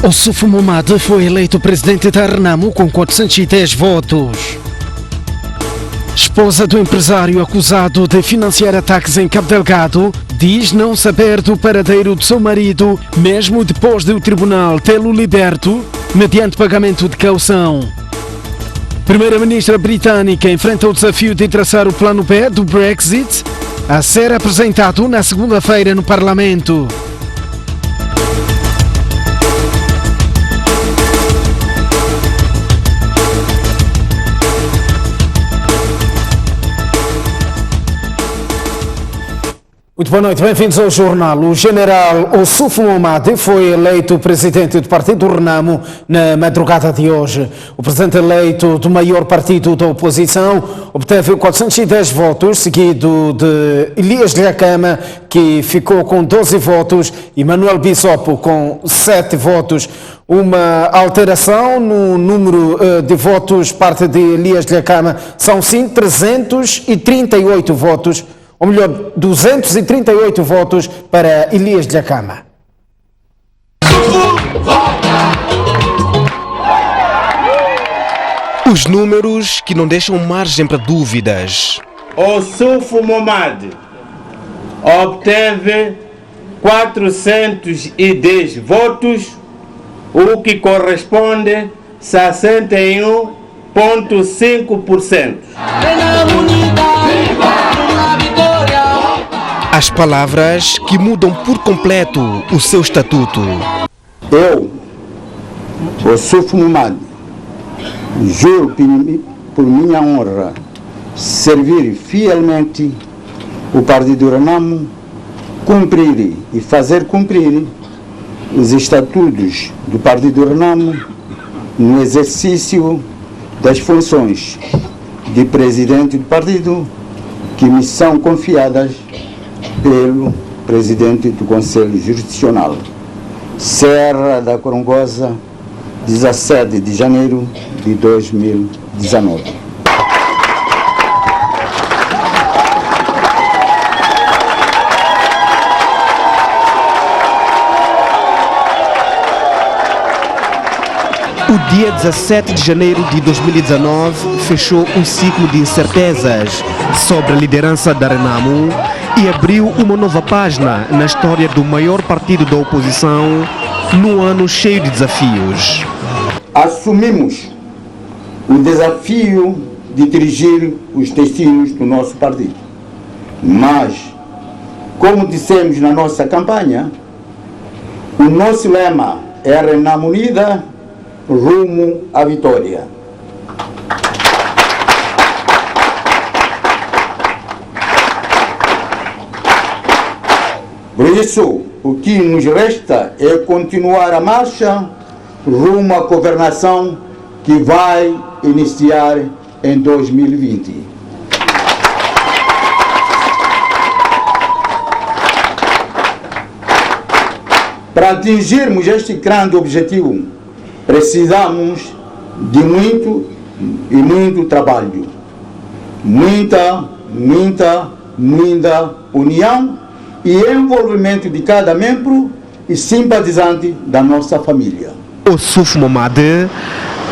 Ossuf Momad foi eleito presidente da Renamo com 410 votos. Esposa do empresário acusado de financiar ataques em Cabo Delgado diz não saber do paradeiro do seu marido, mesmo depois de o tribunal tê-lo liberto, mediante pagamento de caução. Primeira-ministra britânica enfrenta o desafio de traçar o plano B do Brexit, a ser apresentado na segunda-feira no Parlamento. Muito boa noite, bem-vindos ao jornal. O general Ossuf Momad foi eleito presidente do partido Renamo na madrugada de hoje. O presidente eleito do maior partido da oposição obteve 410 votos, seguido de Elias Dhlakama, que ficou com 12 votos, e Manuel Bissopo com 7 votos. Uma alteração no número de votos parte de Elias Dhlakama, são sim 338 votos. Ou melhor, 238 votos para Elias Dhlakama. Os números que não deixam margem para dúvidas. Ossuf Momad obteve 410 votos, o que corresponde a 61,5%. As palavras que mudam por completo o seu estatuto. Eu, Ossuf Momad, juro por minha honra servir fielmente o Partido Renamo, cumprir e fazer cumprir os estatutos do Partido Renamo no exercício das funções de presidente do partido que me são confiadas pelo presidente do Conselho Jurisdicional. Serra da Corongosa, 17 de janeiro de 2019. O dia 17 de janeiro de 2019 fechou um ciclo de incertezas sobre a liderança da Renamo e abriu uma nova página na história do maior partido da oposição num ano cheio de desafios. Assumimos o desafio de dirigir os destinos do nosso partido. Mas, como dissemos na nossa campanha, o nosso lema é Renamo Unida, rumo à vitória. Por isso, o que nos resta é continuar a marcha rumo à governação que vai iniciar em 2020. Para atingirmos este grande objetivo, precisamos de muito trabalho, muita união e envolvimento de cada membro e simpatizante da nossa família. Ossuf Momad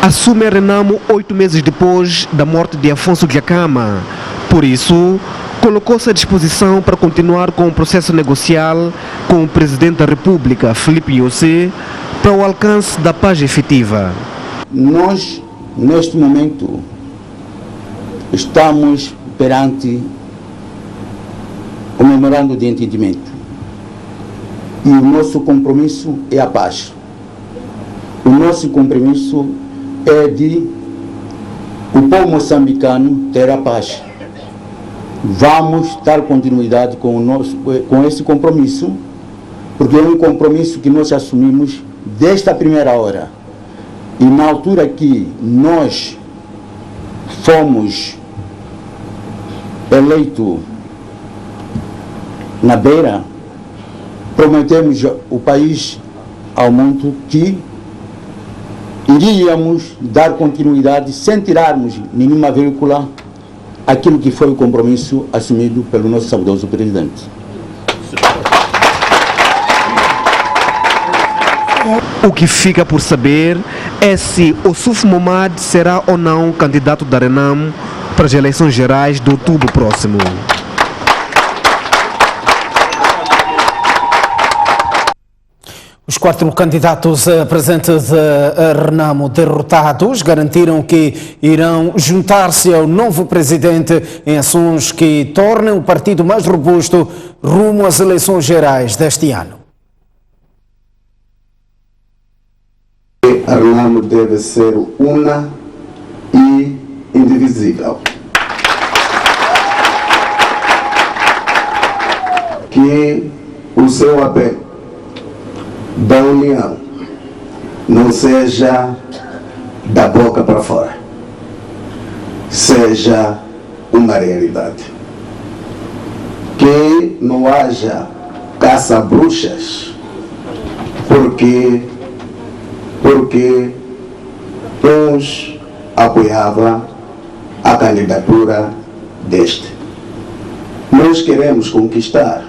assume a Renamo 8 meses depois da morte de Afonso Dhlakama. Por isso, colocou-se à disposição para continuar com o processo negocial com o Presidente da República, Filipe Nyusi, para o alcance da paz efetiva. Nós, neste momento, estamos perante o memorando de entendimento e o nosso compromisso é a paz. O nosso compromisso é de o povo moçambicano ter a paz. Vamos dar continuidade com esse compromisso, porque é um compromisso que nós assumimos desde a primeira hora. E na altura que nós fomos eleitos na beira, prometemos o país ao mundo que iríamos dar continuidade sem tirarmos nenhuma vírgula aquilo que foi o compromisso assumido pelo nosso saudoso presidente. O que fica por saber é se Ossuf Momad será ou não candidato da Renamo para as eleições gerais de outubro próximo. Os 4 candidatos presentes a Renamo derrotados garantiram que irão juntar-se ao novo presidente em ações que tornem o partido mais robusto rumo às eleições gerais deste ano. A Renamo deve ser una e indivisível. Que o seu apelo da união não seja da boca para fora, seja uma realidade. Que não haja caça-bruxas, porque uns apoiavam a candidatura deste. Nós queremos conquistar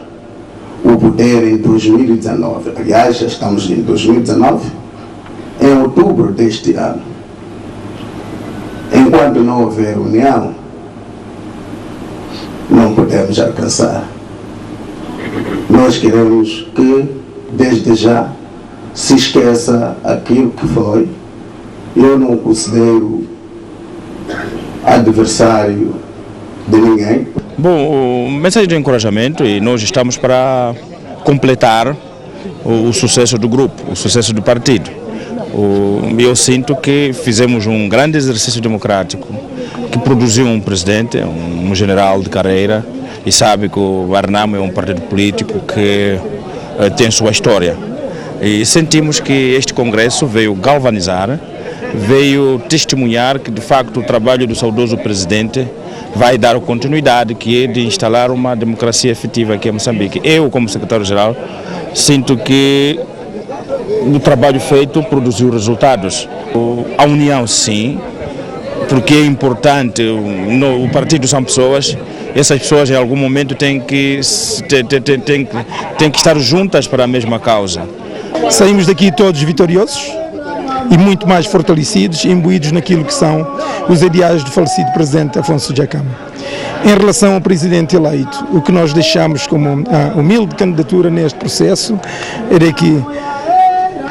o poder em 2019. Aliás, já estamos em 2019, em outubro deste ano. Enquanto não houver união, não podemos alcançar. Nós queremos que, desde já, se esqueça aquilo que foi. Eu não considero adversário de ninguém. Bom, mensagem de encorajamento, e nós estamos para completar o sucesso do grupo, o sucesso do partido. Eu sinto que fizemos um grande exercício democrático, que produziu um presidente, um general de carreira, e sabe que o Renamo é um partido político que tem sua história. E sentimos que este congresso veio galvanizar, veio testemunhar que de facto o trabalho do saudoso presidente vai dar continuidade, que é de instalar uma democracia efetiva aqui em Moçambique. Eu, como secretário-geral, sinto que o trabalho feito produziu resultados. A união, sim, porque é importante. O partido são pessoas, essas pessoas em algum momento têm que estar juntas para a mesma causa. Saímos daqui todos vitoriosos e muito mais fortalecidos, imbuídos naquilo que são os ideais do falecido presidente Afonso Dhlakama. Em relação ao presidente eleito, o que nós deixamos como a humilde candidatura neste processo era que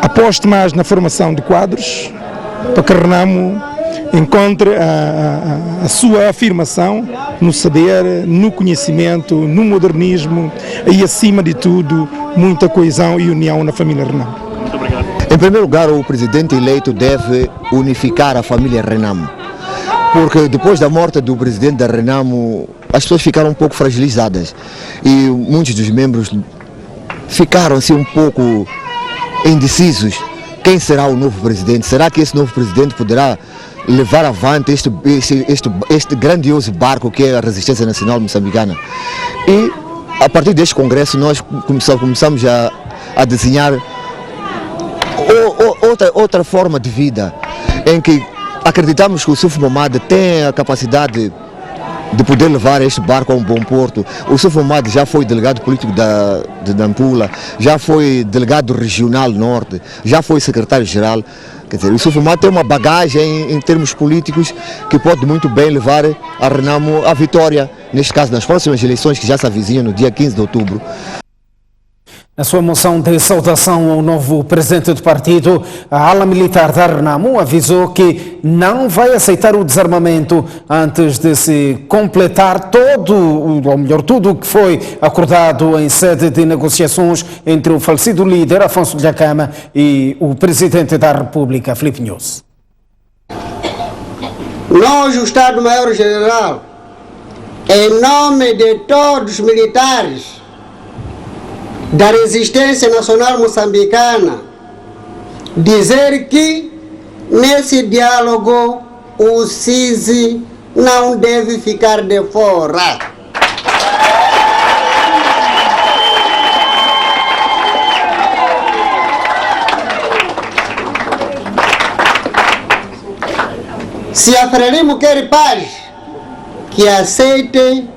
aposte mais na formação de quadros para que Renamo encontre a sua afirmação no saber, no conhecimento, no modernismo e, acima de tudo, muita coesão e união na família Renamo. Muito obrigado. Em primeiro lugar, o presidente eleito deve unificar a família Renamo, porque depois da morte do presidente da Renamo, as pessoas ficaram um pouco fragilizadas e muitos dos membros ficaram-se um pouco indecisos. Quem será o novo presidente? Será que esse novo presidente poderá levar avante este grandioso barco que é a Resistência Nacional Moçambicana? E a partir deste congresso nós começamos a desenhar outra forma de vida, em que acreditamos que o Ossuf Momad tem a capacidade de poder levar este barco a um bom porto. O Ossuf Momad já foi delegado político de Nampula, já foi delegado regional norte, já foi secretário-geral. Quer dizer, o Ossuf Momad tem uma bagagem em termos políticos que pode muito bem levar a Renamo à vitória, neste caso nas próximas eleições que já se avizinham no dia 15 de outubro. Na sua moção de saudação ao novo presidente do partido, a ala militar da Renamo avisou que não vai aceitar o desarmamento antes de se completar tudo o que foi acordado em sede de negociações entre o falecido líder Afonso Dhlakama e o presidente da República, Filipe Nyusi. Nós, o Estado-Maior-General, em nome de todos os militares da Resistência Nacional Moçambicana, dizer que nesse diálogo o CISI não deve ficar de fora. Se a Frelimo quer paz, que aceite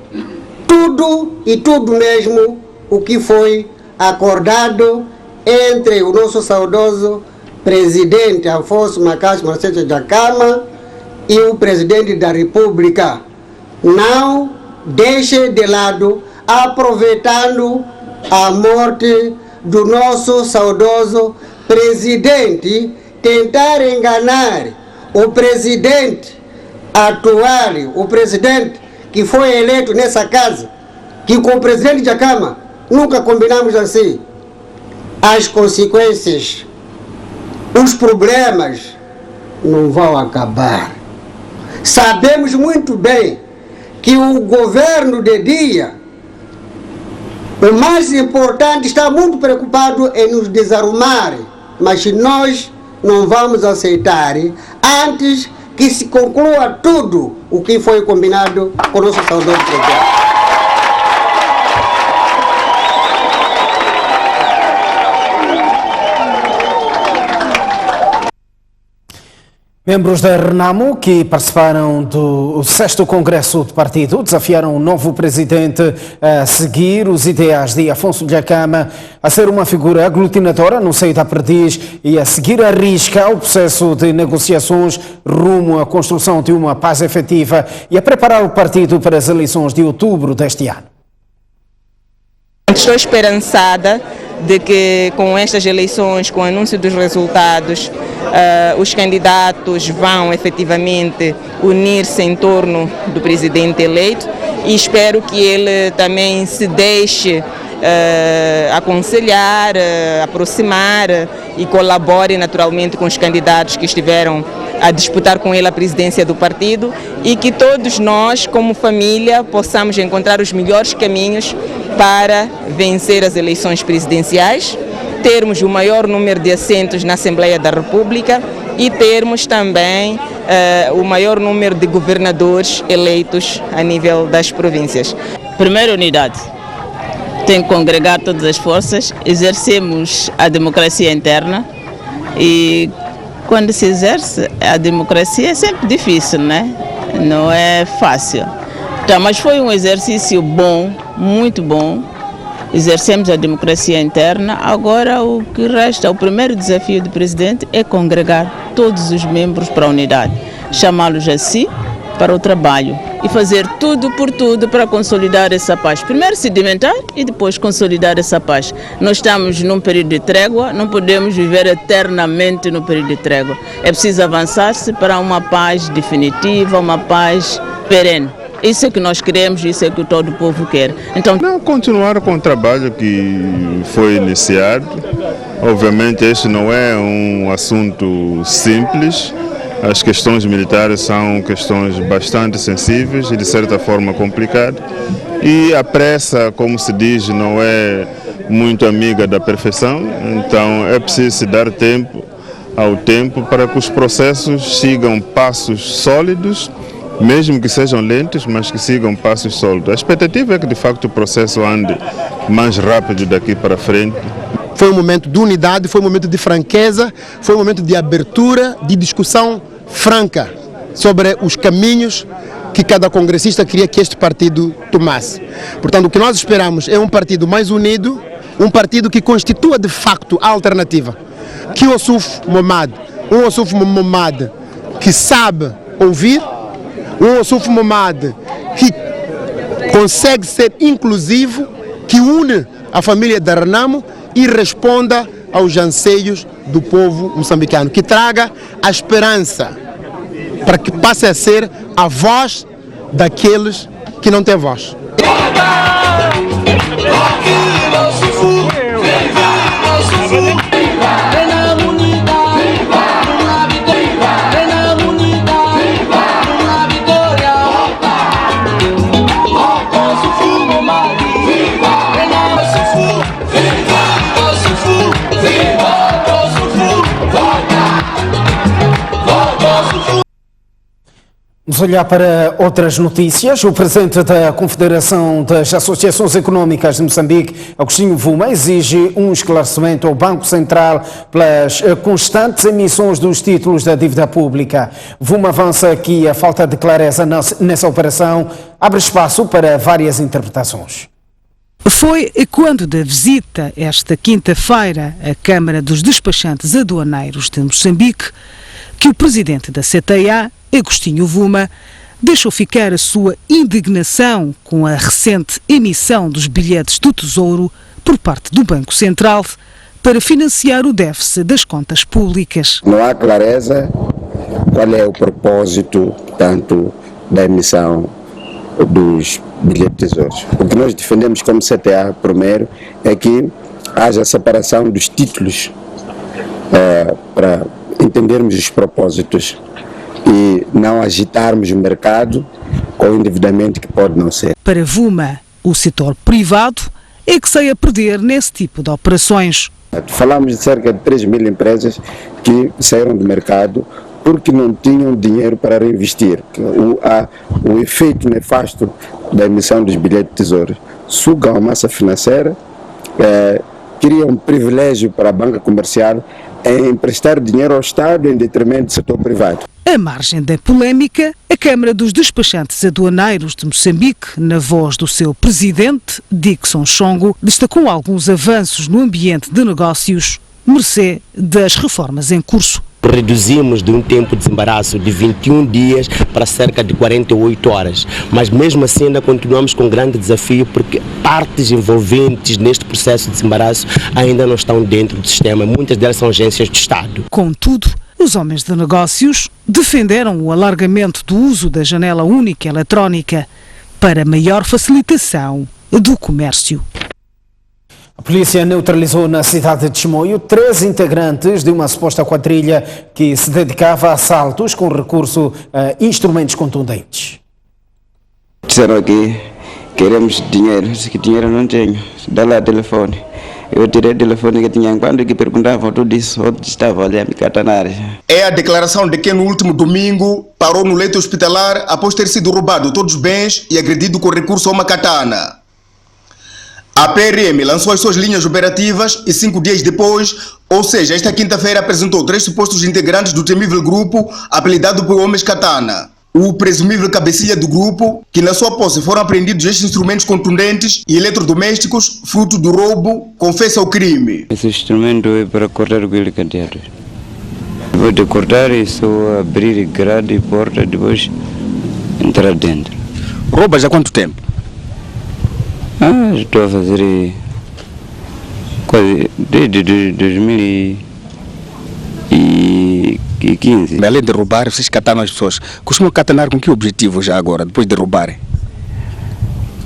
tudo e tudo mesmo o que foi acordado entre o nosso saudoso presidente Afonso Macaco Marcelo Jacama e o presidente da República. Não deixe de lado, aproveitando a morte do nosso saudoso presidente, tentar enganar o presidente atual, o presidente que foi eleito nessa casa, que com o presidente Jacama nunca combinamos assim. As consequências, os problemas não vão acabar. Sabemos muito bem que o governo de dia, o mais importante, está muito preocupado em nos desarrumar, mas nós não vamos aceitar antes que se conclua tudo o que foi combinado com o nosso saudoso presidente. Membros da Renamo que participaram do 6º Congresso do Partido desafiaram o novo presidente a seguir os ideais de Afonso Jacama, a ser uma figura aglutinatória no seio da perdiz e a seguir à risca o processo de negociações rumo à construção de uma paz efetiva e a preparar o partido para as eleições de outubro deste ano. Estou esperançada de que com estas eleições, com o anúncio dos resultados, os candidatos vão efetivamente unir-se em torno do presidente eleito e espero que ele também se deixe aconselhar, aproximar e colabore naturalmente com os candidatos que estiveram a disputar com ele a presidência do partido e que todos nós, como família, possamos encontrar os melhores caminhos para vencer as eleições presidenciais, termos o maior número de assentos na Assembleia da República e termos também o maior número de governadores eleitos a nível das províncias. Primeira unidade. Tem que congregar todas as forças, exercemos a democracia interna e quando se exerce a democracia é sempre difícil, né? Não é fácil. Então, mas foi um exercício bom, muito bom. Exercemos a democracia interna. Agora o que resta, o primeiro desafio do presidente é congregar todos os membros para a unidade, chamá-los a si para o trabalho e fazer tudo por tudo para consolidar essa paz. Primeiro sedimentar e depois consolidar essa paz. Nós estamos num período de trégua, não podemos viver eternamente no período de trégua. É preciso avançar-se para uma paz definitiva, uma paz perene. Isso é que nós queremos, isso é que todo o povo quer. Então, não, continuar com o trabalho que foi iniciado. Obviamente este não é um assunto simples. As questões militares são questões bastante sensíveis e de certa forma complicadas. E a pressa, como se diz, não é muito amiga da perfeição. Então é preciso se dar tempo ao tempo para que os processos sigam passos sólidos, mesmo que sejam lentos, mas que sigam passos sólidos. A expectativa é que de facto o processo ande mais rápido daqui para frente. Foi um momento de unidade, foi um momento de franqueza, foi um momento de abertura, de discussão franca sobre os caminhos que cada congressista queria que este partido tomasse. Portanto, o que nós esperamos é um partido mais unido, um partido que constitua de facto a alternativa. Que o Ossuf Momad, um Ossuf Momad que sabe ouvir, um Ossuf Momad que consegue ser inclusivo, que une a família da Renamo e responda aos anseios do povo moçambicano, que traga a esperança para que passe a ser a voz daqueles que não têm voz. Vamos olhar para outras notícias. O presidente da Confederação das Associações Económicas de Moçambique, Agostinho Vuma, exige um esclarecimento ao Banco Central pelas constantes emissões dos títulos da dívida pública. Vuma avança que a falta de clareza nessa operação abre espaço para várias interpretações. Foi quando da visita esta quinta-feira à Câmara dos Despachantes Aduaneiros de Moçambique que o presidente da CTA, Agostinho Vuma, deixou ficar a sua indignação com a recente emissão dos bilhetes do Tesouro por parte do Banco Central para financiar o déficit das contas públicas. Não há clareza qual é o propósito, tanto da emissão dos bilhetes de tesouros. O que nós defendemos como CTA, primeiro, é que haja separação dos títulos para entendermos os propósitos e não agitarmos o mercado com o endividamento que pode não ser. Para Vuma, o setor privado é que sai a perder nesse tipo de operações. Falamos de cerca de 3 mil empresas que saíram do mercado porque não tinham dinheiro para reinvestir. O efeito nefasto da emissão dos bilhetes de tesouro sugam a massa financeira, cria um privilégio para a banca comercial em emprestar dinheiro ao Estado em detrimento do setor privado. À margem da polémica, a Câmara dos Despachantes Aduaneiros de Moçambique, na voz do seu presidente, Dickson Chongo, destacou alguns avanços no ambiente de negócios, mercê das reformas em curso. Reduzimos de um tempo de desembaraço de 21 dias para cerca de 48 horas, mas mesmo assim ainda continuamos com um grande desafio porque partes envolventes neste processo de desembaraço ainda não estão dentro do sistema, muitas delas são agências do Estado. Contudo, os homens de negócios defenderam o alargamento do uso da janela única eletrónica para maior facilitação do comércio. A polícia neutralizou na cidade de Chimoio 3 integrantes de uma suposta quadrilha que se dedicava a assaltos com recurso a instrumentos contundentes. Disseram que queremos dinheiro, disse que dinheiro não tenho, dá lá o telefone. Eu tirei o telefone que tinha, quando que perguntavam tudo isso, outro estava ali a me catanar. É a declaração de quem no último domingo parou no leito hospitalar após ter sido roubado todos os bens e agredido com recurso a uma katana. A PRM lançou as suas linhas operativas e 5 dias depois, ou seja, esta quinta-feira apresentou 3 supostos integrantes do temível grupo apelidado por Homens Katana. O presumível cabecilha do grupo, que na sua posse foram apreendidos estes instrumentos contundentes e eletrodomésticos, fruto do roubo, confessa o crime. Esse instrumento é para cortar aquele cadeado. Depois de cortar, é só abrir grade e porta, depois entrar dentro. Roubas há quanto tempo? Estou a fazer quase desde 2015. Além de roubar, vocês catanam as pessoas. Costumam catanar com que objetivo já agora, depois de roubarem?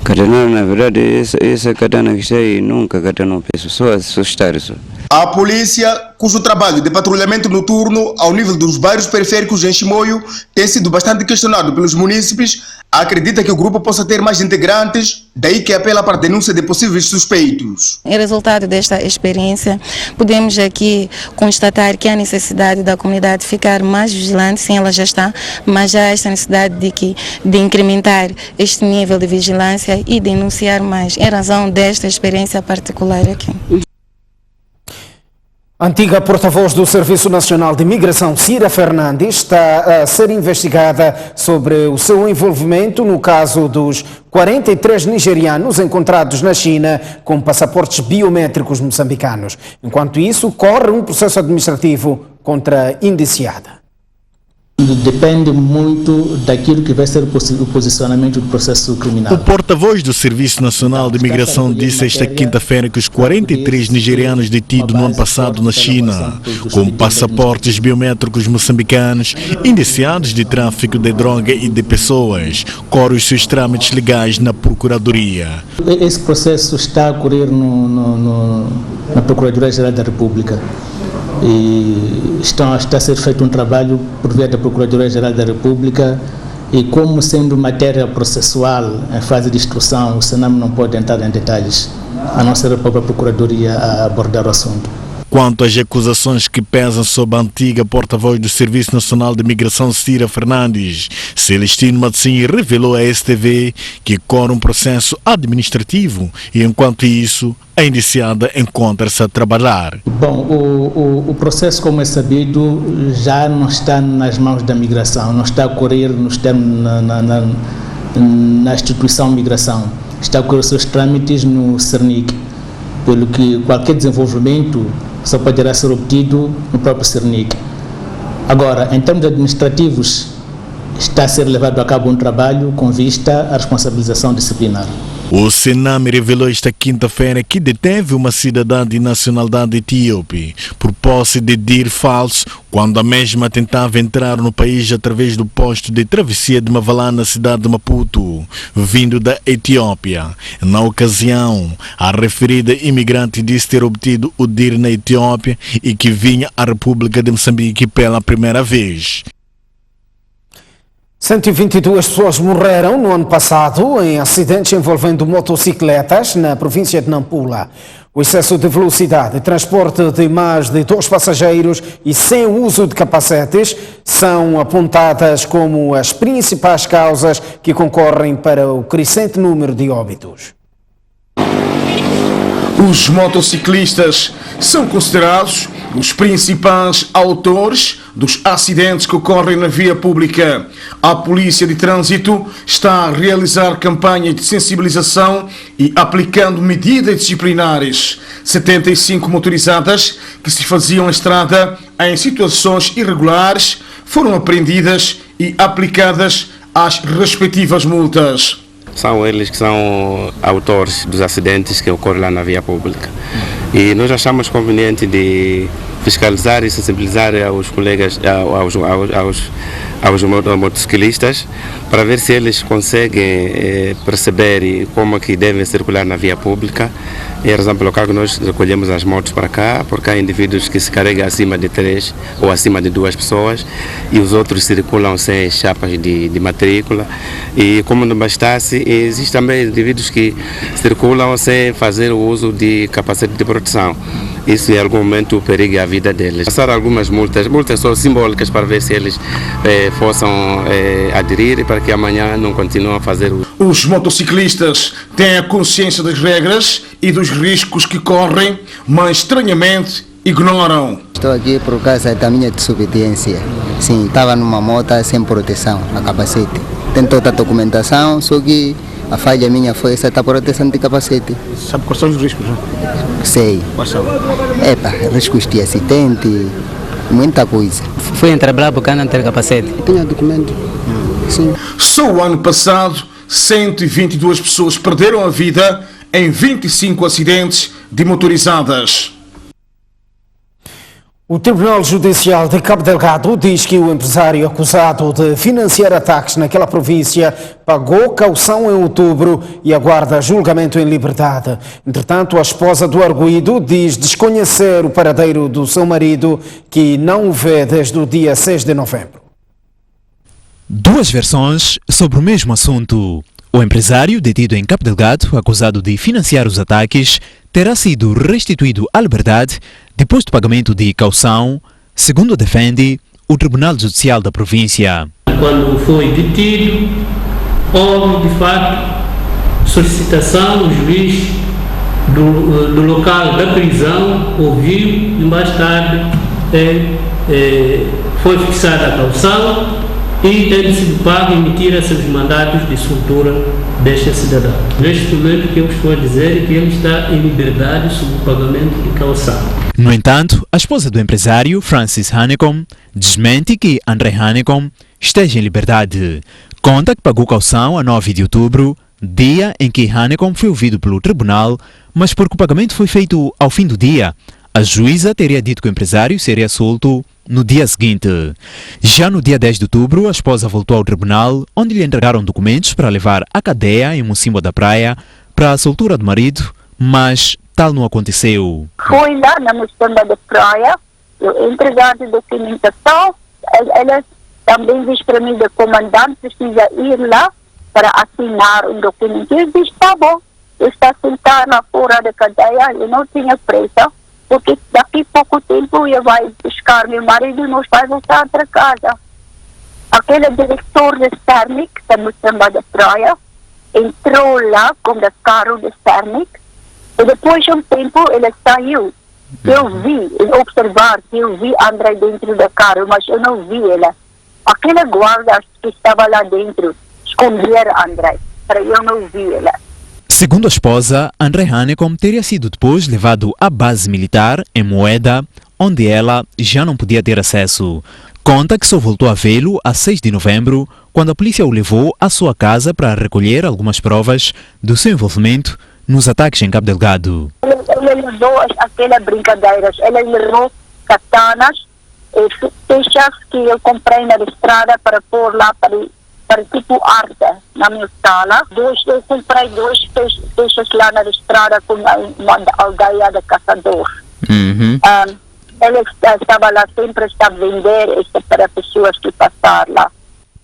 Catanar, na verdade, essa katana que está aí nunca catanou pessoas, só assustar isso. A polícia, cujo trabalho de patrulhamento noturno ao nível dos bairros periféricos em Chimoio tem sido bastante questionado pelos munícipes, acredita que o grupo possa ter mais integrantes, daí que apela para a denúncia de possíveis suspeitos. Em resultado desta experiência, podemos aqui constatar que há necessidade da comunidade ficar mais vigilante, sim, ela já está, mas já há esta necessidade de incrementar este nível de vigilância e denunciar mais, em razão desta experiência particular aqui. A antiga porta-voz do Serviço Nacional de Imigração, Cira Fernandes, está a ser investigada sobre o seu envolvimento no caso dos 43 nigerianos encontrados na China com passaportes biométricos moçambicanos. Enquanto isso, corre um processo administrativo contra a indiciada. Depende muito daquilo que vai ser o posicionamento do processo criminal. O porta-voz do Serviço Nacional de Imigração disse esta quinta-feira que os 43 nigerianos detidos no ano passado na China, com passaportes biométricos moçambicanos, indiciados de tráfico de droga e de pessoas, correm os seus trâmites legais na Procuradoria. Esse processo está a ocorrer na Procuradoria-Geral da República. E está a ser feito um trabalho por via da Procuradoria-Geral da República e como sendo matéria processual em fase de instrução, o Senam não pode entrar em detalhes, a não ser a própria Procuradoria a abordar o assunto. Quanto às acusações que pesam sobre a antiga porta-voz do Serviço Nacional de Imigração, Cira Fernandes, Celestino Matsin revelou à STV que corre um processo administrativo e, enquanto isso, a indiciada encontra-se a trabalhar. Bom, o processo, como é sabido, já não está nas mãos da migração, não está a ocorrer nos termos na instituição migração. está a correr os seus trâmites no Cernic, pelo que qualquer desenvolvimento só poderá ser obtido no próprio Cernic. Agora, em termos administrativos, está a ser levado a cabo um trabalho com vista à responsabilização disciplinar. O Sename revelou esta quinta-feira que deteve uma cidadã de nacionalidade etíope por posse de DIR falso quando a mesma tentava entrar no país através do posto de travessia de Mavalá na cidade de Maputo, vindo da Etiópia. Na ocasião, a referida imigrante disse ter obtido o DIR na Etiópia e que vinha à República de Moçambique pela primeira vez. 122 pessoas morreram no ano passado em acidentes envolvendo motocicletas na província de Nampula. O excesso de velocidade, transporte de mais de 2 passageiros e sem uso de capacetes são apontadas como as principais causas que concorrem para o crescente número de óbitos. Os motociclistas são considerados os principais autores dos acidentes que ocorrem na via pública. A Polícia de Trânsito está a realizar campanhas de sensibilização e aplicando medidas disciplinares. 75 motorizadas que se faziam a estrada em situações irregulares foram apreendidas e aplicadas as respectivas multas. São eles que são autores dos acidentes que ocorrem lá na via pública. E nós achamos conveniente de fiscalizar e sensibilizar aos colegas, aos motociclistas, para ver se eles conseguem perceber como é que devem circular na via pública. É a razão pela qual nós recolhemos as motos para cá, porque há indivíduos que se carregam acima de 3 ou acima de 2 pessoas e os outros circulam sem chapas de matrícula. E como não bastasse, existem também indivíduos que circulam sem fazer o uso de capacete de proteção. Isso em algum momento periga a vida deles. Passar algumas multas são simbólicas para ver se eles possam aderir e para que amanhã não continuem a fazer o... Os motociclistas têm a consciência das regras e dos riscos que correm, mas estranhamente ignoram. Estou aqui por causa da minha desobediência. Sim, estava numa moto sem proteção, a capacete. Tem toda a documentação, só que a falha minha foi essa proteção de capacete. Sabe quais são os riscos, não? Sei. Quais são? Riscos de acidente, muita coisa. Fui entrar brabo porque não ter capacete. Tenho documento. Sim. Só o ano passado, 122 pessoas perderam a vida em 25 acidentes de motorizadas. O Tribunal Judicial de Cabo Delgado diz que o empresário acusado de financiar ataques naquela província pagou caução em outubro e aguarda julgamento em liberdade. Entretanto, a esposa do arguido diz desconhecer o paradeiro do seu marido, que não o vê desde o dia 6 de novembro. Duas versões sobre o mesmo assunto. O empresário detido em Cabo Delgado, acusado de financiar os ataques, terá sido restituído à liberdade depois do pagamento de caução, segundo defende o Tribunal Judicial da província. Quando foi detido, houve de fato solicitação, o juiz do local da prisão ouviu e mais tarde foi fixada a caução e tem sido pago emitir esses mandatos de soltura deste cidadão. Neste momento, o que eu estou a dizer é que ele está em liberdade sob o pagamento de caução. No entanto, a esposa do empresário, Francis Hanekom, desmente que André Hanekom esteja em liberdade. Conta que pagou caução a 9 de outubro, dia em que Hanekom foi ouvido pelo tribunal, mas porque o pagamento foi feito ao fim do dia, a juíza teria dito que o empresário seria solto no dia seguinte. Já no dia 10 de outubro, a esposa voltou ao tribunal, onde lhe entregaram documentos para levar à cadeia em Mocimboa da Praia para a soltura do marido, mas tal não aconteceu. Fui lá na Mocimboa da Praia, eu entregar a documentação, ela também diz para mim, o comandante precisa ir lá para assinar um documento. Eu disse, tá bom, eu estou sentada na fora da cadeia, eu não tinha pressa, porque daqui a pouco tempo eu vou buscar meu marido e nós vamos voltar para casa. Aquele diretor de Cernic, da Mocimboa da Praia, entrou lá com o carro de Cernic e depois de um tempo ele saiu. Eu vi, observar que eu vi André dentro do carro, mas eu não vi ele. Aquele guarda que estava lá dentro esconder André, para eu não vi ele. Segundo a esposa, André Hanekom teria sido depois levado à base militar em Moeda, onde ela já não podia ter acesso. Conta que só voltou a vê-lo a 6 de novembro, quando a polícia o levou à sua casa para recolher algumas provas do seu envolvimento nos ataques em Cabo Delgado. Ele levou aquelas brincadeiras, ele levou katanas e fichas que eu comprei na estrada para pôr lá para tipo arte na minha sala. Eu comprei 2 fichas lá na estrada com uma aldeia de caçador. Ele estava lá sempre a vender isso para pessoas que passaram lá.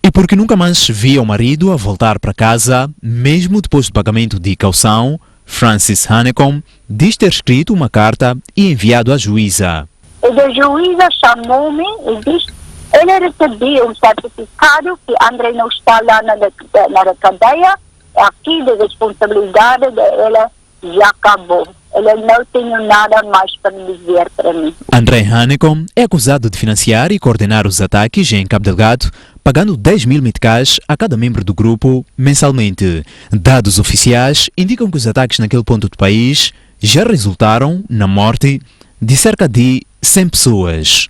E porque nunca mais via o marido a voltar para casa, mesmo depois do pagamento de caução, Francis Hanekom diz ter escrito uma carta e enviado à juíza. E a juíza chamou-me e disse ele recebeu um certificado que André não está lá na cadeia, aqui de responsabilidade dela já acabou. Ele não tem nada mais para dizer para mim. André Hanekom é acusado de financiar e coordenar os ataques em Cabo Delgado, pagando 10.000 meticais a cada membro do grupo mensalmente. Dados oficiais indicam que os ataques naquele ponto do país já resultaram na morte de cerca de 100 pessoas.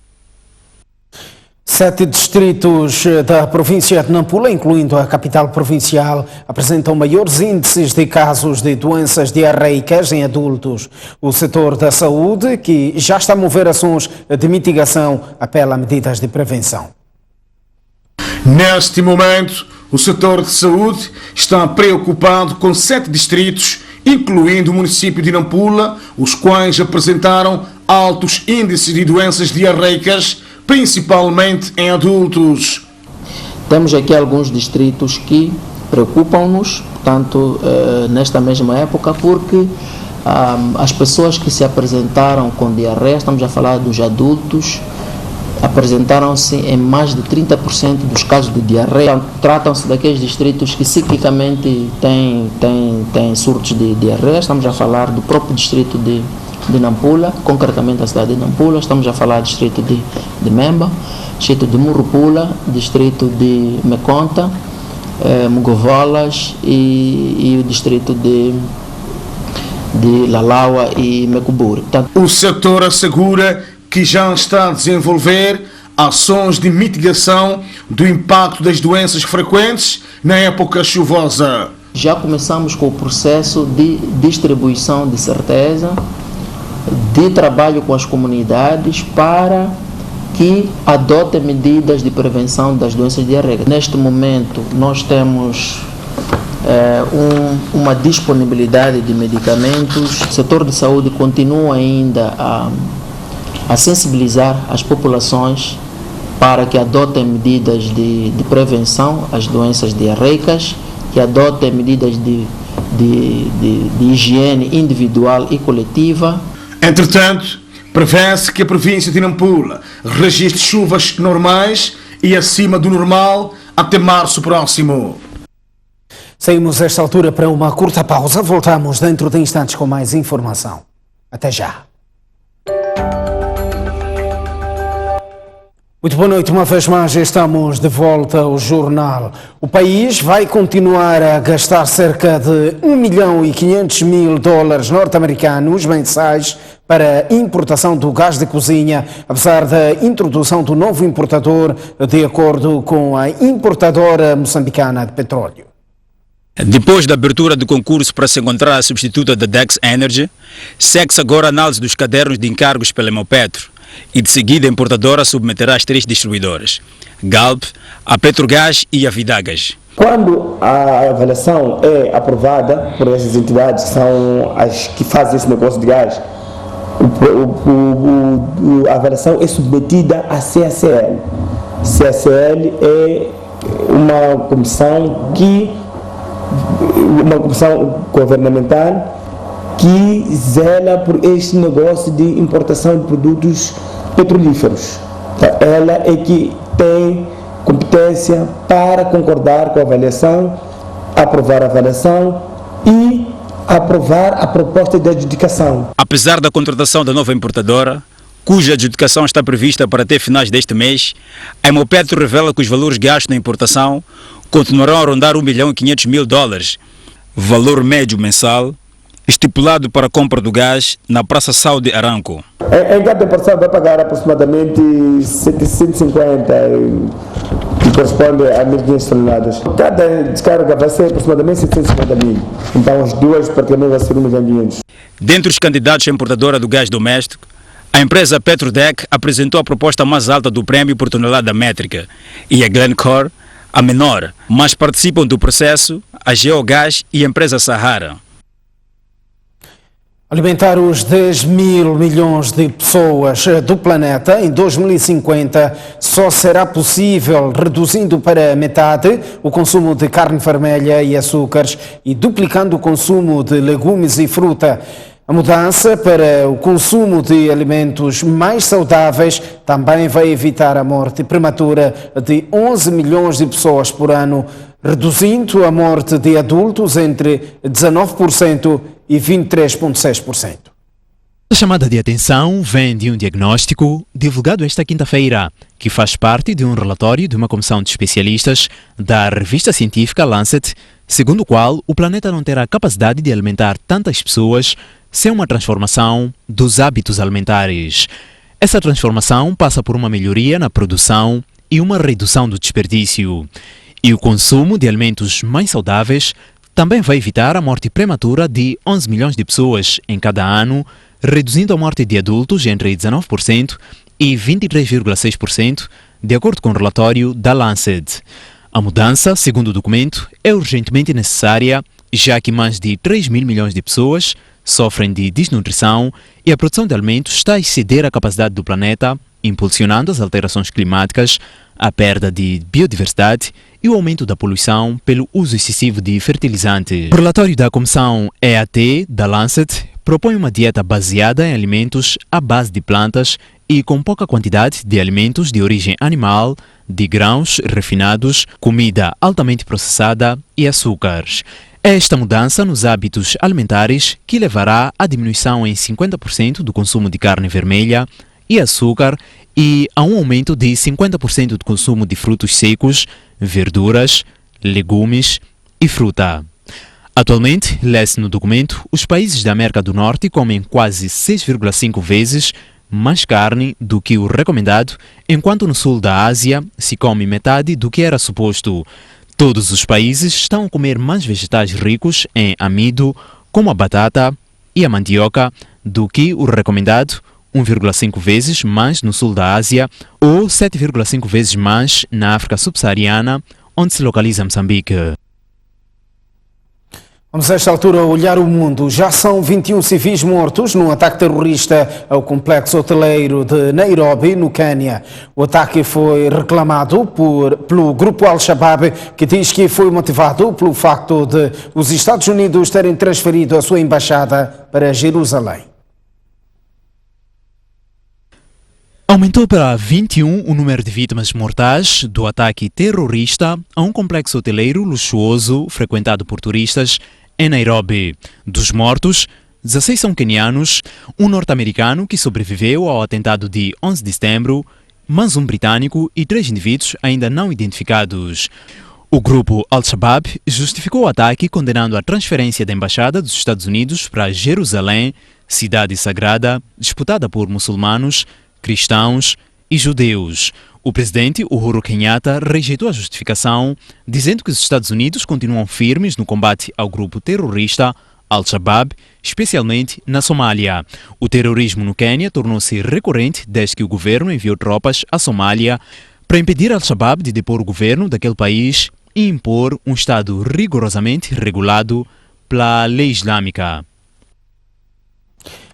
7 distritos da província de Nampula, incluindo a capital provincial, apresentam maiores índices de casos de doenças diarreicas em adultos. O setor da saúde, que já está a mover ações de mitigação, apela a medidas de prevenção. Neste momento, o setor de saúde está preocupado com 7 distritos, incluindo o município de Nampula, os quais apresentaram altos índices de doenças diarreicas, principalmente em adultos. Temos aqui alguns distritos que preocupam-nos, portanto, nesta mesma época, porque as pessoas que se apresentaram com diarreia, estamos a falar dos adultos, apresentaram-se em mais de 30% dos casos de diarreia. Tratam-se daqueles distritos que ciclicamente têm surtos de diarreia. Estamos a falar do próprio distrito de Nampula, concretamente a cidade de Nampula. Estamos a falar do distrito de Memba, distrito de Murupula, distrito de Meconta, Mugovolas e o distrito de Lalaua e Mecuburi. O setor assegura que já está a desenvolver ações de mitigação do impacto das doenças frequentes na época chuvosa. Já começamos com o processo de distribuição de certeza, de trabalho com as comunidades para que adotem medidas de prevenção das doenças diarreicas. Neste momento, nós temos uma disponibilidade de medicamentos. O setor de saúde continua ainda a sensibilizar as populações para que adotem medidas de prevenção às doenças diarreicas, que adotem medidas de higiene individual e coletiva. Entretanto, prevê-se que a província de Nampula registre chuvas normais e acima do normal até março próximo. Saímos a esta altura para uma curta pausa. Voltamos dentro de instantes com mais informação. Até já. Muito boa noite, uma vez mais estamos de volta ao jornal. O país vai continuar a gastar cerca de $1.500.000 norte-americanos mensais para a importação do gás de cozinha, apesar da introdução do novo importador, de acordo com a importadora moçambicana de petróleo. Depois da abertura do concurso para se encontrar a substituta da Dex Energy, segue-se agora a análise dos cadernos de encargos pela Hemopetro e de seguida a importadora submeterá as 3 distribuidoras, Galp, a Petrogás e a Vidagas. Quando a avaliação é aprovada por essas entidades, que são as que fazem esse negócio de gás, a avaliação é submetida à CACL. CACL é uma comissão governamental que zela por este negócio de importação de produtos petrolíferos. Ela é que tem competência para concordar com a avaliação, aprovar a avaliação e aprovar a proposta de adjudicação. Apesar da contratação da nova importadora, cuja adjudicação está prevista para até finais deste mês, a Hemopetro revela que os valores gastos na importação continuarão a rondar $1.500.000, valor médio mensal, estipulado para a compra do gás na Praça Saudi Aramco. Em cada parcela vai pagar aproximadamente 750, que corresponde a 1.500 toneladas. Cada descarga vai ser aproximadamente 750 mil. Então as duas praticamente vai ser 1.500. Dentre os candidatos à importadora do gás doméstico, a empresa Petrodec apresentou a proposta mais alta do prêmio por tonelada métrica e a Glencore a menor, mas participam do processo a Geogás e a empresa Sahara. Alimentar os 10 mil milhões de pessoas do planeta em 2050 só será possível reduzindo para metade o consumo de carne vermelha e açúcares e duplicando o consumo de legumes e fruta. A mudança para o consumo de alimentos mais saudáveis também vai evitar a morte prematura de 11 milhões de pessoas por ano, reduzindo a morte de adultos entre 19% e 23,6%. A chamada de atenção vem de um diagnóstico divulgado esta quinta-feira, que faz parte de um relatório de uma comissão de especialistas da revista científica Lancet, segundo o qual o planeta não terá capacidade de alimentar tantas pessoas sem uma transformação dos hábitos alimentares. Essa transformação passa por uma melhoria na produção e uma redução do desperdício. E o consumo de alimentos mais saudáveis também vai evitar a morte prematura de 11 milhões de pessoas em cada ano, reduzindo a morte de adultos entre 19% e 23,6%, de acordo com o relatório da Lancet. A mudança, segundo o documento, é urgentemente necessária, já que mais de 3 mil milhões de pessoas sofrem de desnutrição e a produção de alimentos está a exceder a capacidade do planeta, impulsionando as alterações climáticas, a perda de biodiversidade e o aumento da poluição pelo uso excessivo de fertilizantes. O relatório da Comissão EAT da Lancet propõe uma dieta baseada em alimentos à base de plantas e com pouca quantidade de alimentos de origem animal, de grãos refinados, comida altamente processada e açúcares. É esta mudança nos hábitos alimentares que levará à diminuição em 50% do consumo de carne vermelha e açúcar e a um aumento de 50% do consumo de frutos secos, verduras, legumes e fruta. Atualmente, lê-se no documento, os países da América do Norte comem quase 6,5 vezes mais carne do que o recomendado, enquanto no sul da Ásia se come metade do que era suposto. Todos os países estão a comer mais vegetais ricos em amido, como a batata e a mandioca, do que o recomendado, 1,5 vezes mais no sul da Ásia ou 7,5 vezes mais na África subsaariana, onde se localiza Moçambique. Vamos a esta altura olhar o mundo. Já são 21 civis mortos num ataque terrorista ao complexo hoteleiro de Nairobi, no Quênia. O ataque foi reclamado pelo grupo Al-Shabaab, que diz que foi motivado pelo facto de os Estados Unidos terem transferido a sua embaixada para Jerusalém. Aumentou para 21 o número de vítimas mortais do ataque terrorista a um complexo hoteleiro luxuoso frequentado por turistas em Nairobi. Dos mortos, 16 são quenianos, um norte-americano que sobreviveu ao atentado de 11 de setembro, mais um britânico e 3 indivíduos ainda não identificados. O grupo Al-Shabaab justificou o ataque condenando a transferência da embaixada dos Estados Unidos para Jerusalém, cidade sagrada disputada por muçulmanos, cristãos e judeus. O presidente Uhuru Kenyatta rejeitou a justificação, dizendo que os Estados Unidos continuam firmes no combate ao grupo terrorista Al-Shabaab, especialmente na Somália. O terrorismo no Quênia tornou-se recorrente desde que o governo enviou tropas à Somália para impedir Al-Shabaab de depor o governo daquele país e impor um Estado rigorosamente regulado pela lei islâmica.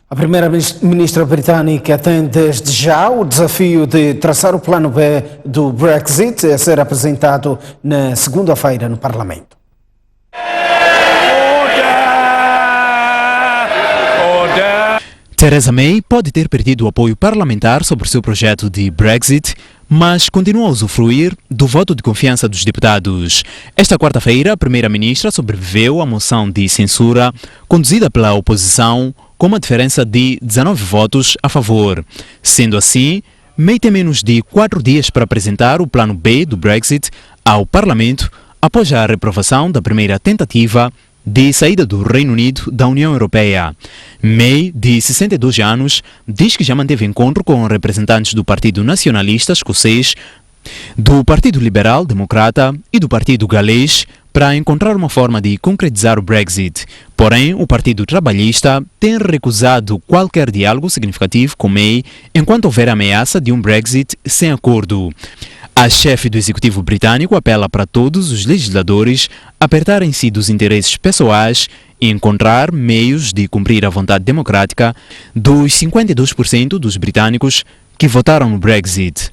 A primeira-ministra britânica tem desde já o desafio de traçar o plano B do Brexit a ser apresentado na segunda-feira no Parlamento. Theresa May pode ter perdido o apoio parlamentar sobre o seu projeto de Brexit, mas continua a usufruir do voto de confiança dos deputados. Esta quarta-feira, a primeira-ministra sobreviveu à moção de censura conduzida pela oposição, com uma diferença de 19 votos a favor. Sendo assim, May tem menos de 4 dias para apresentar o plano B do Brexit ao Parlamento após a reprovação da primeira tentativa de saída do Reino Unido da União Europeia. May, de 62 anos, diz que já manteve encontro com representantes do Partido Nacionalista Escocês, do Partido Liberal Democrata e do Partido Galês para encontrar uma forma de concretizar o Brexit. Porém, o Partido Trabalhista tem recusado qualquer diálogo significativo com May enquanto houver ameaça de um Brexit sem acordo. A chefe do executivo britânico apela para todos os legisladores apertarem-se dos interesses pessoais e encontrar meios de cumprir a vontade democrática dos 52% dos britânicos que votaram no Brexit.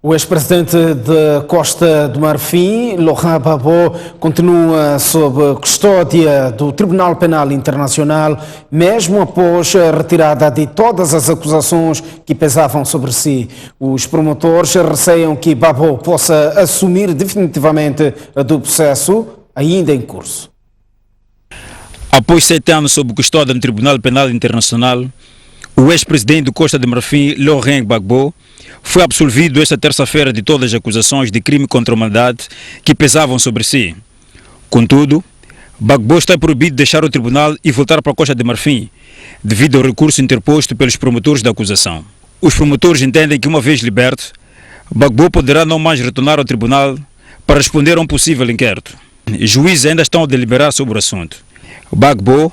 O ex-presidente de Costa do Marfim, Laurent Gbagbo, continua sob custódia do Tribunal Penal Internacional, mesmo após a retirada de todas as acusações que pesavam sobre si. Os promotores receiam que Gbagbo possa assumir definitivamente do processo ainda em curso. Após 7 anos sob custódia do Tribunal Penal Internacional, o ex-presidente de Costa do Marfim, Laurent Gbagbo, foi absolvido esta terça-feira de todas as acusações de crime contra a humanidade que pesavam sobre si. Contudo, Gbagbo está proibido de deixar o tribunal e voltar para a Costa de Marfim, devido ao recurso interposto pelos promotores da acusação. Os promotores entendem que, uma vez liberto, Gbagbo poderá não mais retornar ao tribunal para responder a um possível inquérito. Os juízes ainda estão a deliberar sobre o assunto. Gbagbo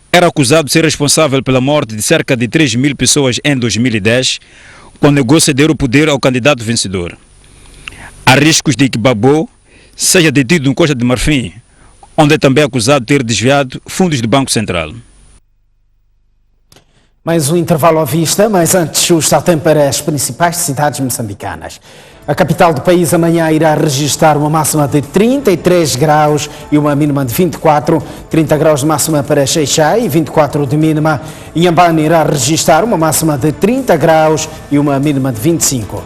era acusado de ser responsável pela morte de cerca de 3.000 pessoas em 2010, quando negou ceder o poder ao candidato vencedor. Há riscos de que Gbagbo seja detido no Costa de Marfim, onde é também acusado de ter desviado fundos do Banco Central. Mais um intervalo à vista, mas antes o está tempo para as principais cidades moçambicanas. A capital do país amanhã irá registrar uma máxima de 33 graus e uma mínima de 24, 30 graus de máxima para Xai-Xai e 24 de mínima. Inhambane irá registrar uma máxima de 30 graus e uma mínima de 25.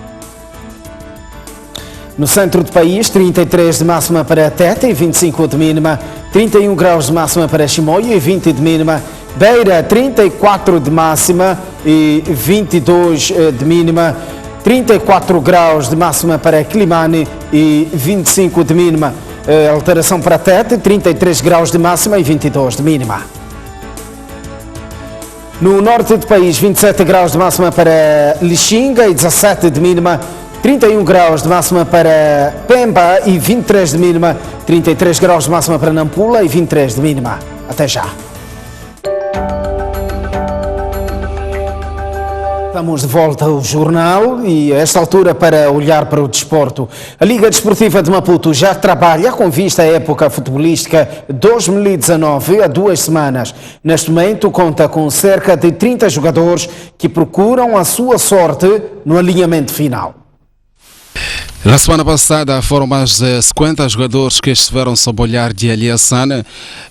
No centro do país, 33 de máxima para Tete e 25 de mínima, 31 graus de máxima para Chimoio e 20 de mínima. Beira, 34 de máxima e 22 de mínima, 34 graus de máxima para Quilimane e 25 de mínima. Alteração para Tete, 33 graus de máxima e 22 de mínima. No norte do país, 27 graus de máxima para Lixinga e 17 de mínima, 31 graus de máxima para Pemba e 23 de mínima, 33 graus de máxima para Nampula e 23 de mínima. Até já. Estamos de volta ao jornal e a esta altura para olhar para o desporto. A Liga Desportiva de Maputo já trabalha com vista à época futebolística 2019, há 2 semanas. Neste momento conta com cerca de 30 jogadores que procuram a sua sorte no alinhamento final. Na semana passada foram mais de 50 jogadores que estiveram sob o olhar de Ali Hassan,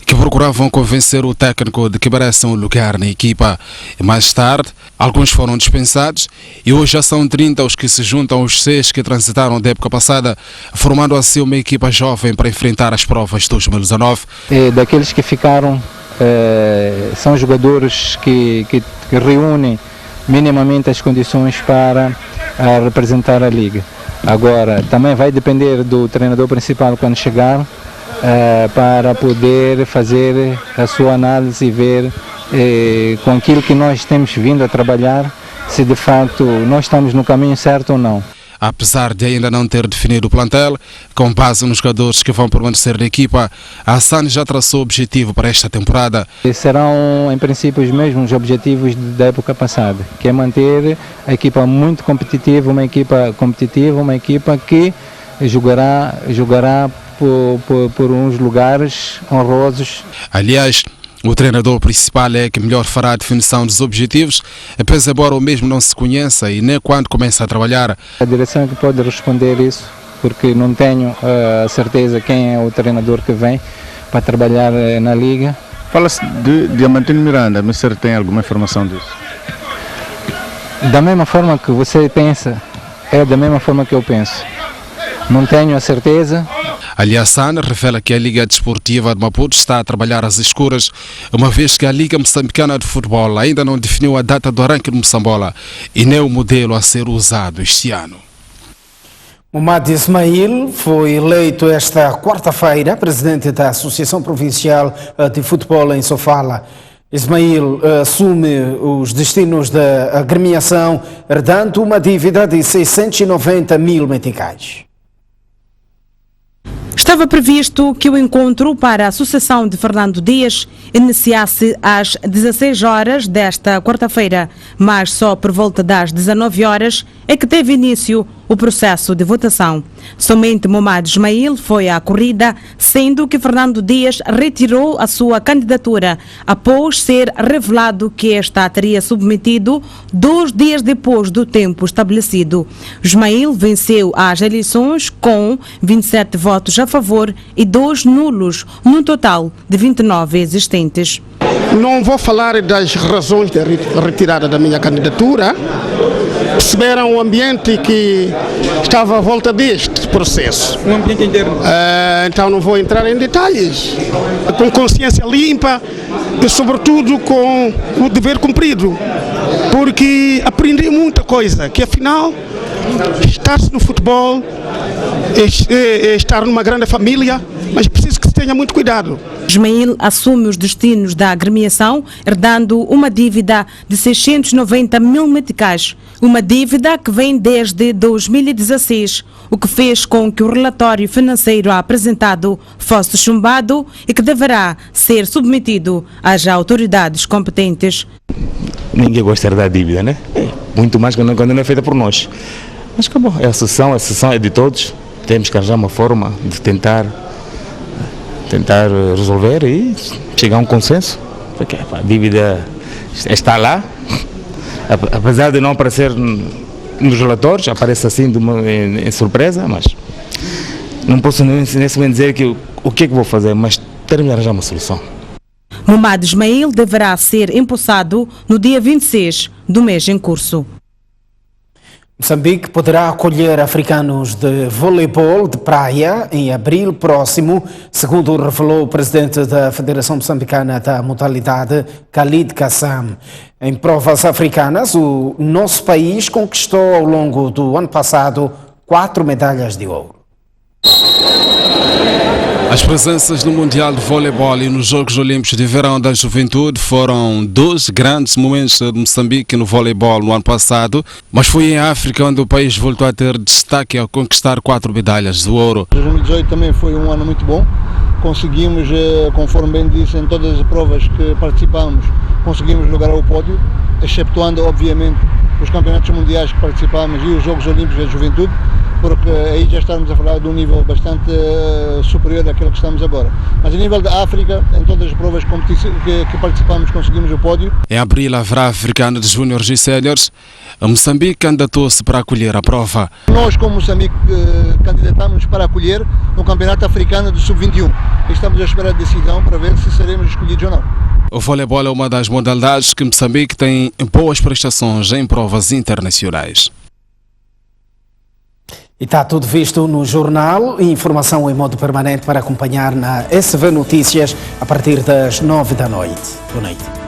que procuravam convencer o técnico de que merecem um lugar na equipa. E mais tarde, alguns foram dispensados e hoje já são 30 os que se juntam aos 6 que transitaram da época passada, formando assim uma equipa jovem para enfrentar as provas de 2019. Daqueles que ficaram, são jogadores que reúnem minimamente as condições para representar a Liga. Agora, também vai depender do treinador principal quando chegar, para poder fazer a sua análise e ver com aquilo que nós temos vindo a trabalhar, se de facto nós estamos no caminho certo ou não. Apesar de ainda não ter definido o plantel, com base nos jogadores que vão permanecer na equipa, a Hassan já traçou o objetivo para esta temporada. Serão, em princípio, os mesmos objetivos da época passada, que é manter a equipa muito competitiva, uma equipa que jogará por uns lugares honrosos. Aliás, o treinador principal é que melhor fará a definição dos objetivos, apesar embora o mesmo não se conheça e nem quando começa a trabalhar. A direção é que pode responder isso, porque não tenho a certeza quem é o treinador que vem para trabalhar na Liga. Fala-se de Diamantino Miranda, mas você tem alguma informação disso? Da mesma forma que você pensa, é da mesma forma que eu penso. Não tenho a certeza. Ali Hassan revela que a Liga Desportiva de Maputo está a trabalhar às escuras, uma vez que a Liga Moçambicana de Futebol ainda não definiu a data do arranque de Moçambola e nem o modelo a ser usado este ano. Momad Ismail foi eleito esta quarta-feira presidente da Associação Provincial de Futebol em Sofala. Ismail assume os destinos da agremiação, herdando uma dívida de 690 mil meticais. Estava previsto que o encontro para a sucessão de Fernando Dias iniciasse às 16 horas desta quarta-feira, mas só por volta das 19 horas é que teve início o processo de votação. Somente Momad Ismail foi à corrida, sendo que Fernando Dias retirou a sua candidatura após ser revelado que esta teria submetido 2 dias depois do tempo estabelecido. Ismail venceu as eleições com 27 votos a favor e 2 nulos, num total de 29 existentes. Não vou falar das razões da retirada da minha candidatura. Perceberam o ambiente que estava à volta deste processo. Um ambiente interno. Então não vou entrar em detalhes. Com consciência limpa e sobretudo com o dever cumprido. Porque aprendi muita coisa, que afinal estar-se no futebol é estar numa grande família, mas preciso que se tenha muito cuidado. Ismail assume os destinos da agremiação, herdando uma dívida de 690 mil meticais, uma dívida que vem desde 2016, o que fez com que o relatório financeiro apresentado fosse chumbado e que deverá ser submetido às autoridades competentes. Ninguém gosta da dívida, né? Muito mais quando não é feita por nós. Mas acabou, a sessão é de todos, temos que arranjar uma forma de tentar resolver e chegar a um consenso, porque a dívida está lá, apesar de não aparecer nos relatórios, aparece assim em surpresa, mas não posso nesse momento dizer o que é que vou fazer, mas termos de arranjar uma solução. Momad Ismail deverá ser empossado no dia 26 do mês em curso. Moçambique poderá acolher africanos de voleibol de praia em abril próximo, segundo revelou o presidente da Federação Moçambicana da modalidade, Khalid Kassam. Em provas africanas, o nosso país conquistou ao longo do ano passado 4 medalhas de ouro. As presenças no Mundial de Voleibol e nos Jogos Olímpicos de Verão da Juventude foram 2 grandes momentos de Moçambique no voleibol no ano passado, mas foi em África onde o país voltou a ter destaque ao conquistar 4 medalhas de ouro. 2018 também foi um ano muito bom, conseguimos, conforme bem disse, em todas as provas que participamos, conseguimos lugar ao pódio, exceptuando obviamente os campeonatos mundiais que participamos e os Jogos Olímpicos da Juventude, porque aí já estamos a falar de um nível bastante superior àquele que estamos agora. Mas a nível da África, em todas as provas que participamos, conseguimos o pódio. Em abril haverá Africano de Júniores e Séniores. A Moçambique candidatou-se para acolher a prova. Nós, como Moçambique, candidatamos para acolher o Campeonato Africano do Sub-21. Estamos a esperar a decisão para ver se seremos escolhidos ou não. O voleibol é uma das modalidades que Moçambique tem boas prestações em provas internacionais. E está tudo visto no jornal, informação em modo permanente para acompanhar na SV Notícias a partir das 9 da noite. Boa noite.